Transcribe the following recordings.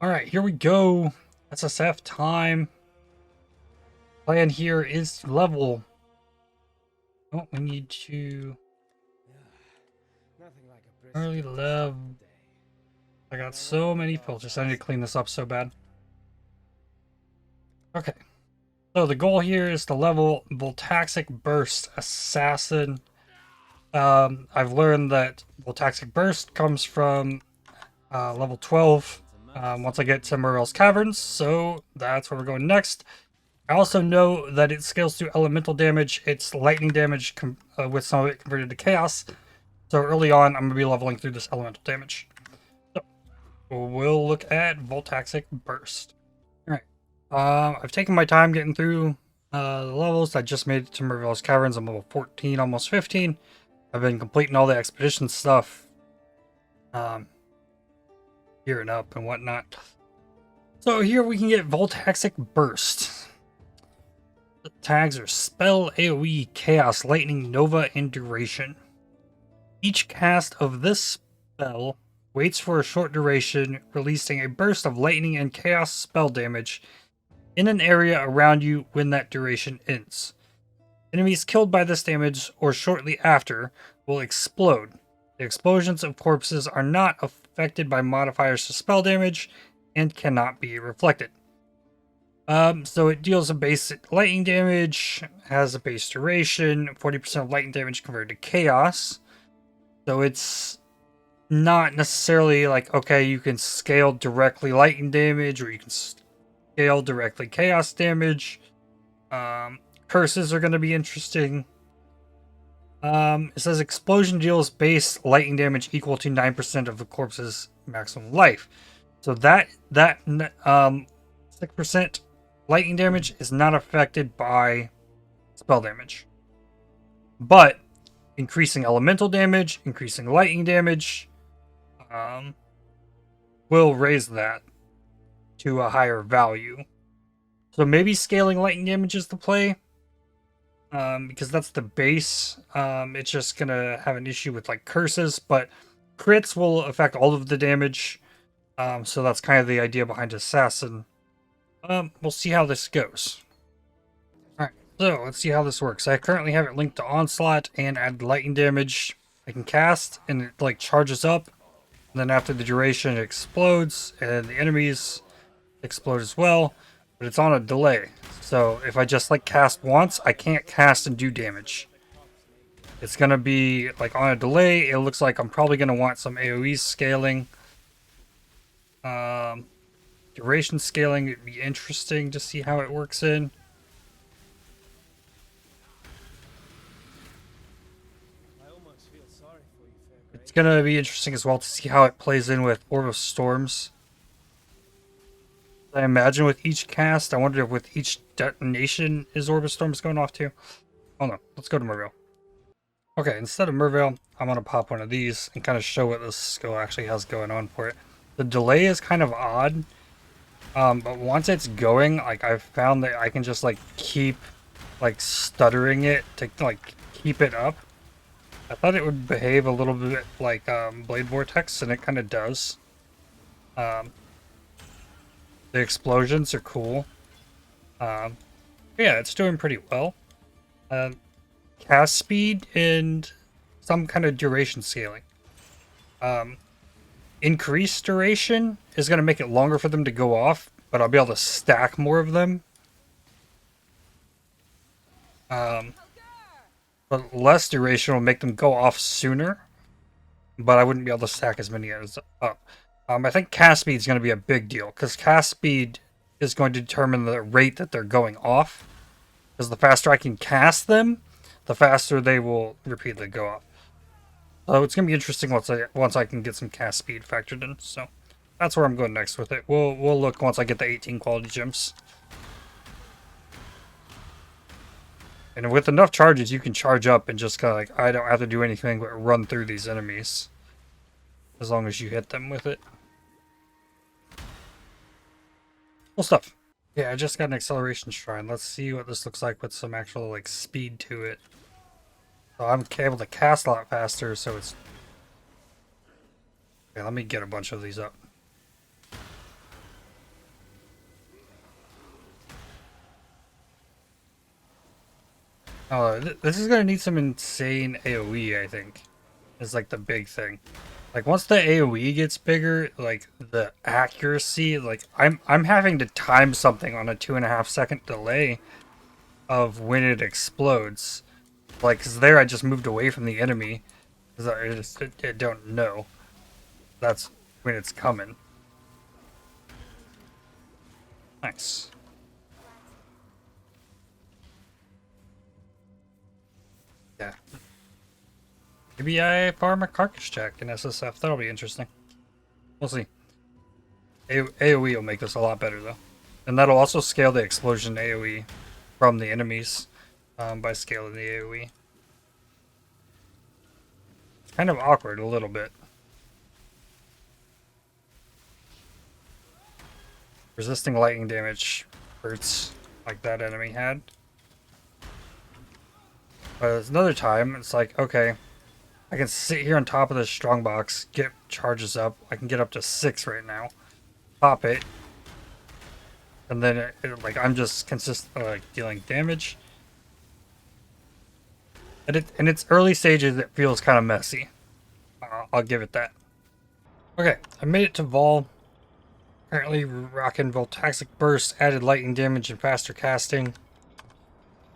All right, here we go. SSF time. Plan here is to level. Oh, we need to Nothing like a brisk early start to start level. the day. I got I wonder so what the many boss filters. I need to has clean this up so planned. bad. Okay. So the goal here is to level Voltaxic Burst Assassin. I've learned that Voltaxic Burst comes from level 12 It's a must. once I get to Morel's Caverns, so that's where we're going next. I also know that it scales to elemental damage. It's lightning damage with some of it converted to chaos. So early on, I'm going to be leveling through this elemental damage. So we'll look at Voltaxic Burst. All right. I've taken my time getting through the levels. I just made it to Merville's Caverns. I'm level 14, almost 15. I've been completing all the expedition stuff, um, gearing up and whatnot. So here we can get Voltaxic Burst. The tags are Spell, AoE, Chaos, Lightning, Nova, and Duration. Each cast of this spell waits for a short duration, releasing a burst of lightning and chaos spell damage in an area around you when that duration ends. Enemies killed by this damage or shortly after will explode. The explosions of corpses are not affected by modifiers to spell damage and cannot be reflected. So it deals a basic lightning damage, has a base duration, 40% of lightning damage converted to chaos. So it's not necessarily like, okay, you can scale directly lightning damage or you can scale directly chaos damage. Curses are going to be interesting. It says explosion deals base lightning damage equal to 9% of the corpse's maximum life. So that 6% lightning damage is not affected by spell damage. But increasing elemental damage, increasing lightning damage, um, will raise that to a higher value. So maybe scaling lightning damage is the play, because that's the base. It's just gonna have an issue with like curses, but crits will affect all of the damage. So that's kind of the idea behind Assassin. We'll see how this goes. Alright, so let's see how this works. I currently have it linked to Onslaught and add lightning damage. I can cast and it like charges up. And then after the duration it explodes and the enemies explode as well. But it's on a delay. So if I just like cast once, I can't cast and do damage. It's gonna be like on a delay. It looks like I'm probably gonna want some AoE scaling. Um, Duration scaling would be interesting to see how it works in. I almost feel sorry for you, It's Fairgrave. gonna be interesting as well to see how it plays in with Orb of Storms. I imagine with each cast, I wonder if with each detonation is Orb of Storms going off too. Oh no, let's go to Merville. Okay, instead of Merville, I'm gonna pop one of these and kind of show what this skill actually has going on for it. The delay is kind of odd, but once it's going, like I've found that I can just like keep like stuttering it to like keep it up. I thought it would behave a little bit like Blade Vortex, and it kind of does. Um, the explosions are cool. Um, yeah, it's doing pretty well. Cast speed and some kind of duration scaling. Um, Increased duration is going to make it longer for them to go off, but I'll be able to stack more of them. Um, but less duration will make them go off sooner, but I wouldn't be able to stack as many as up. I think cast speed is going to be a big deal because cast speed is going to determine the rate that they're going off. Because the faster I can cast them, the faster they will repeatedly go off. So it's gonna be interesting once I can get some cast speed factored in. So that's where I'm going next with it. We'll look once I get the 18 quality gems. And with enough charges, you can charge up and just kind of like I don't have to do anything but run through these enemies as long as you hit them with it. Cool stuff. Yeah, I just got an acceleration shrine. Let's see what this looks like with some actual like speed to it. So I'm able to cast a lot faster, so it's... Okay, let me get a bunch of these up. Oh, this is gonna need some insane AoE, I think. Is like the big thing. Like once the AoE gets bigger, like the accuracy, like I'm having to time something on a 2.5 second delay of when it explodes. Like, cause there I just moved away from the enemy, cause I don't know. That's when it's coming. Nice. Yeah. Maybe I farm a carcass check in SSF. That'll be interesting. We'll see. AoE will make this a lot better though, and that'll also scale the explosion AoE from the enemies by scaling the AoE. It's kind of awkward a little bit. Resisting lightning damage hurts like that enemy had. But there's another time, it's like, okay, I can sit here on top of this strongbox, get charges up. I can get up to 6 right now. Pop it. And then, like, I'm just consistently like, dealing damage. And in its early stages, it feels kind of messy. I'll give it that. Okay, I made it to Vol. Currently rocking Voltaxic Burst, added lightning damage and faster casting.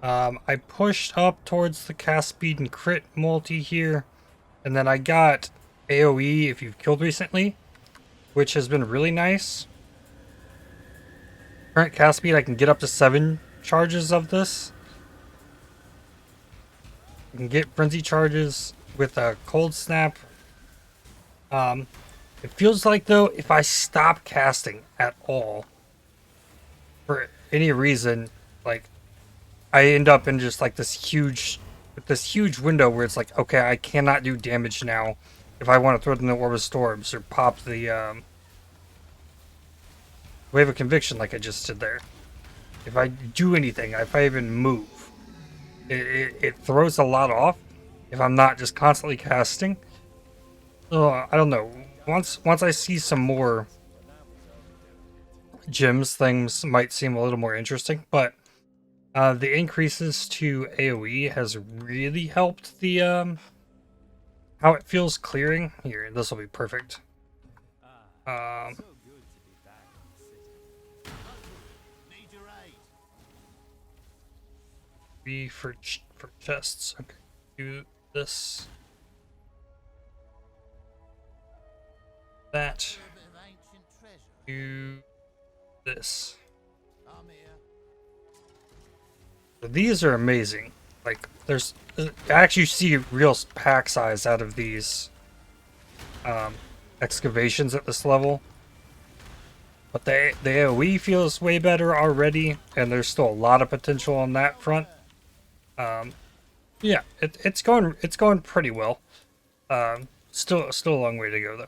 I pushed up towards the cast speed and crit multi here. And then I got AoE if you've killed recently, which has been really nice. Current cast speed, I can get up to 7 charges of this. I can get frenzy charges with a cold snap. It feels like though, if I stop casting at all, for any reason, like I end up in just like this huge window where it's like, okay, I cannot do damage now if I want to throw in the Orb of Storms or pop the Wave of Conviction like I just did there. If I do anything, if I even move, it throws a lot off if I'm not just constantly casting. I don't know. Once I see some more gems, things might seem a little more interesting, but the increases to AoE has really helped the how it feels clearing. Here, this will be perfect. B for chests. Okay, do this. That. Do this. These are amazing. Like, I actually see real pack size out of these excavations at this level. But the AoE feels way better already, and there's still a lot of potential on that front. Yeah, it's going pretty well. Still a long way to go though.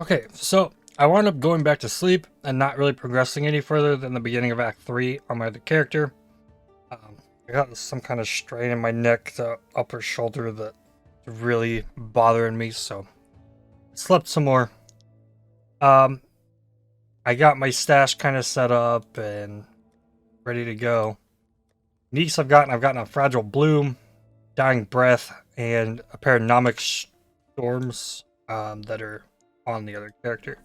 Okay, so I wound up going back to sleep and not really progressing any further than the beginning of Act 3 on my other character. I got some kind of strain in my neck, the upper shoulder that's really bothering me, so I slept some more. I got my stash kind of set up and ready to go. Neeks I've gotten a Fragile Bloom, Dying Breath, and a pair of Nomic Storms that are on the other character.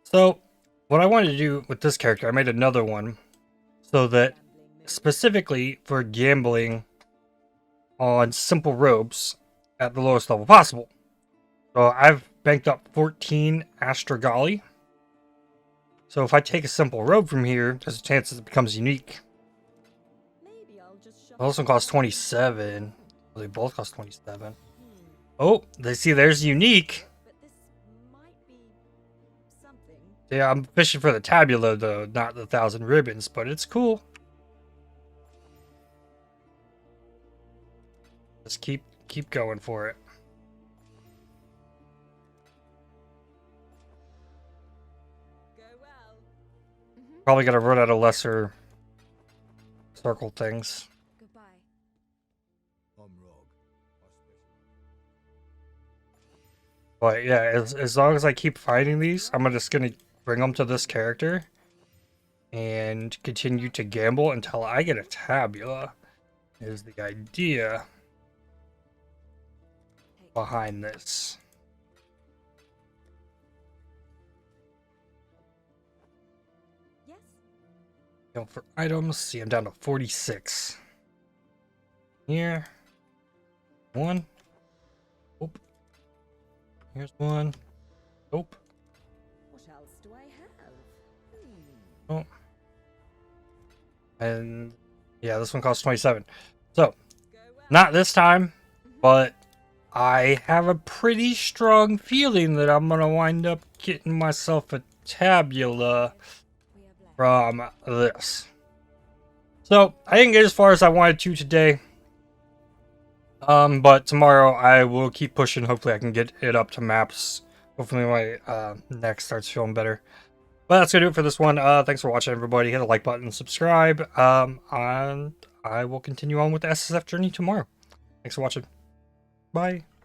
So, what I wanted to do with this character, I made another one so that specifically for gambling on simple robes at the lowest level possible. So I've banked up 14 Astrogali. So if I take a simple robe from here, there's a chance it becomes unique. This one costs 27. Well, they both cost 27. Oh, they see there's unique. Yeah, I'm fishing for the Tabula though, not the 1,000 ribbons, but it's cool. Just keep going for it. Probably gonna run out of lesser circle things. But yeah, as long as I keep finding these, I'm just gonna bring them to this character and continue to gamble until I get a Tabula. is the idea behind this. Yes. Go for items. See, I'm down to 46. Here. One. Oop. Here's one. Oop. What else do I have? Oh. And yeah, this one costs 27. So, Go well. not this time, but I have a pretty strong feeling that I'm gonna wind up getting myself a tabula We are blessed. from this. So I didn't get as far as I wanted to today. But tomorrow I will keep pushing. Hopefully I can get it up to maps. Hopefully my neck starts feeling better. But that's gonna do it for this one. Thanks for watching, everybody. Hit the like button, subscribe. And I will continue on with the SSF journey tomorrow. Thanks for watching. Bye.